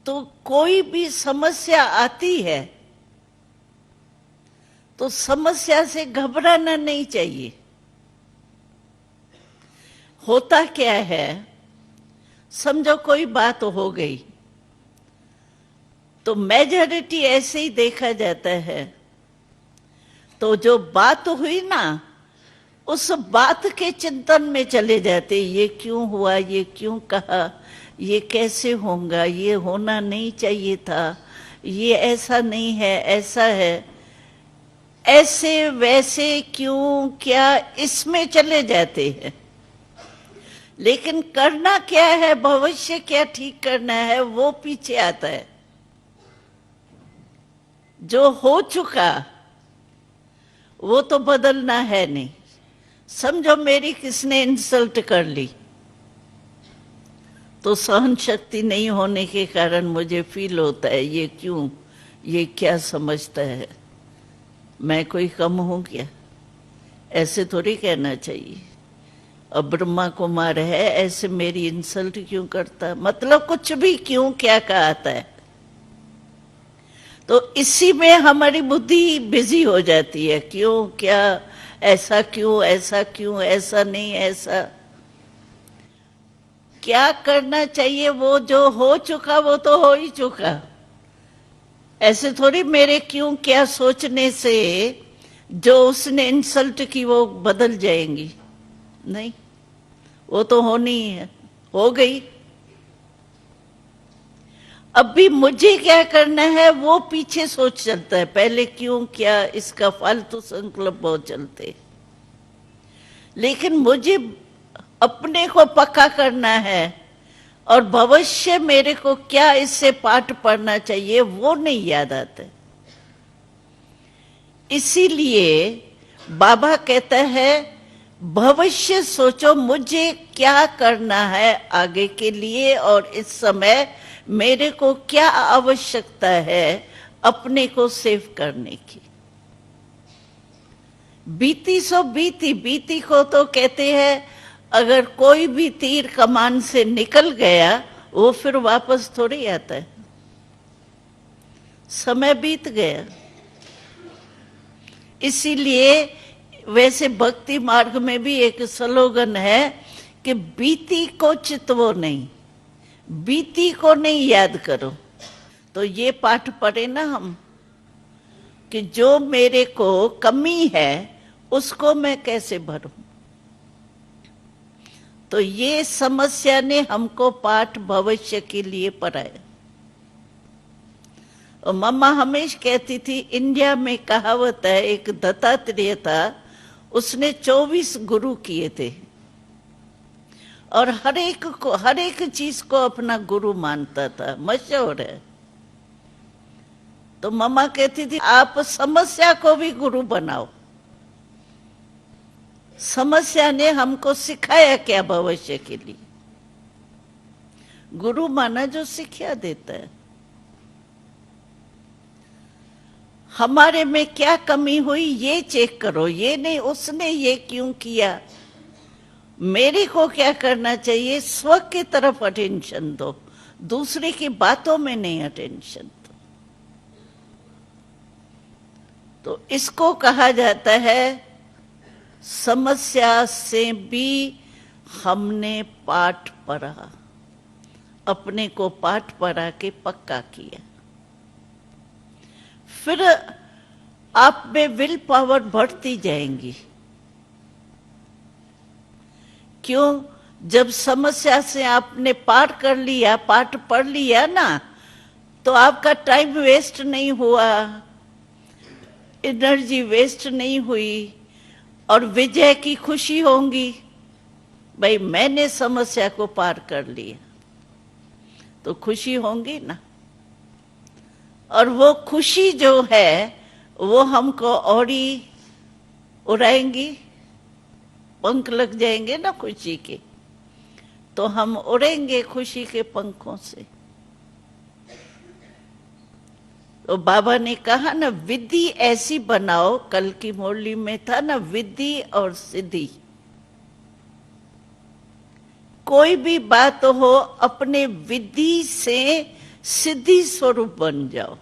तो कोई भी समस्या आती है तो समस्या से घबराना नहीं चाहिए। होता क्या है, समझो कोई बात हो गई तो मेजॉरिटी ऐसे ही देखा जाता है, तो जो बात हुई ना उस बात के चिंतन में चले जाते, ये क्यों हुआ, ये क्यों कहा, ये कैसे होगा, ये होना नहीं चाहिए था, ये ऐसा नहीं है, ऐसा है, ऐसे वैसे क्यों क्या, इसमें चले जाते हैं। लेकिन करना क्या है, भविष्य क्या ठीक करना है, वो पीछे आता है। जो हो चुका वो तो बदलना है नहीं। समझो मेरी किसने इंसल्ट कर ली, तो सहन शक्ति नहीं होने के कारण मुझे फील होता है ये क्यों, ये क्या समझता है, मैं कोई कम हूं क्या, ऐसे थोड़ी कहना चाहिए। अब ब्रह्मा कुमार है, ऐसे मेरी इंसल्ट क्यों करता, मतलब कुछ भी क्यों क्या कहता है। तो इसी में हमारी बुद्धि बिजी हो जाती है, क्यों क्या, ऐसा क्यों, ऐसा क्यों, ऐसा नहीं, ऐसा क्या करना चाहिए। वो जो हो चुका वो तो हो ही चुका। ऐसे थोड़ी मेरे क्यों क्या सोचने से जो उसने इंसल्ट की वो बदल जाएंगी, नहीं, वो तो होनी है, हो गई। अब भी मुझे क्या करना है वो पीछे सोच चलता है, पहले क्यों क्या, इसका फालतू संकल्प बहुत चलते। लेकिन मुझे अपने को पक्का करना है और भविष्य मेरे को क्या इससे पाठ पढ़ना चाहिए वो नहीं याद आता। इसीलिए बाबा कहता है भविष्य सोचो, मुझे क्या करना है आगे के लिए और इस समय मेरे को क्या आवश्यकता है अपने को सेव करने की। बीती सो बीती, बीती को तो कहते हैं अगर कोई भी तीर कमान से निकल गया वो फिर वापस थोड़ी आता है, समय बीत गया। इसीलिए वैसे भक्ति मार्ग में भी एक स्लोगन है कि बीती को चितवो नहीं, बीती को नहीं याद करो। तो ये पाठ पढ़े ना हम कि जो मेरे को कमी है उसको मैं कैसे भरूं। तो ये समस्या ने हमको पाठ भविष्य के लिए पढ़ाया। और मम्मा हमेशा कहती थी, इंडिया में कहावत है, एक दत्तात्रेय था, उसने 24 गुरु किए थे और हर एक चीज को अपना गुरु मानता था, मशहूर है। तो मम्मा कहती थी आप समस्या को भी गुरु बनाओ। समस्या ने हमको सिखाया क्या भविष्य के लिए, गुरु माना जो सिखा देता है। हमारे में क्या कमी हुई ये चेक करो, ये नहीं उसने ये क्यों किया, मेरे को क्या करना चाहिए। स्व की तरफ अटेंशन दो, दूसरे की बातों में नहीं अटेंशन दो। तो इसको कहा जाता है समस्या से भी हमने पाठ पढ़ा, अपने को पाठ पढ़ा के पक्का किया। फिर आप में विल पावर बढ़ती जाएंगी। क्यों, जब समस्या से आपने पार कर लिया, पाठ पढ़ लिया ना, तो आपका टाइम वेस्ट नहीं हुआ, एनर्जी वेस्ट नहीं हुई और विजय की खुशी होगी। भाई मैंने समस्या को पार कर लिया तो खुशी होगी ना। और वो खुशी जो है वो हमको और ही उड़ाएंगी, पंख लग जाएंगे ना खुशी के, तो हम उड़ेंगे खुशी के पंखों से। तो बाबा ने कहा ना, विधि ऐसी बनाओ, कल की मुरली में था ना, विधि और सिद्धि। कोई भी बात हो अपने विधि से सिद्धि स्वरूप बन जाओ।